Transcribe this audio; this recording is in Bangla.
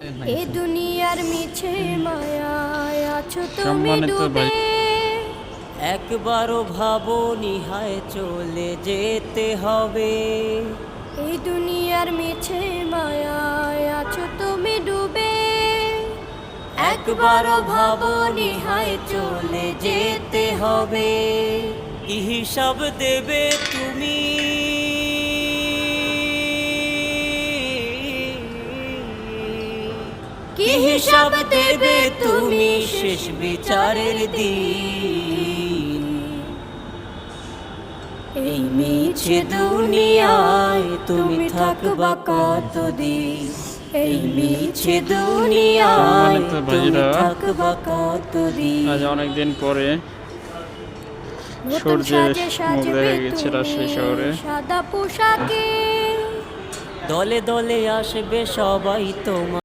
এ দুনিয়ার মিছে মায়ায় আছো তুমি সম্মানিত ডুবে। ভাই, একবারও ভাবোনি হায় চলে যেতে হবে। এই দুনিয়ার মিছে মায়ায় আছো তুমি ডুবে। একবারও ভাবোনি হায় চলে যেতে হবে। কি হিসাব দেবে তুমি? কি হিসাব দেবে তুমি শেষ বিচারের দিন? এই মিছে দুনিয়ায় তুমি থাকবা কতদিন? এই মিছে দুনিয়ায় সম্মানিত তুমি ভাইরা, থাকবা কতদিন? আজ অনেকদিন পরে নতুন সূর্যের সাজে মুখ সাজবে দেখা গেছে তুমি রাজশাহী শহরে। সাদা পোশাকে। দলে দলে আসবে সবাই তোমার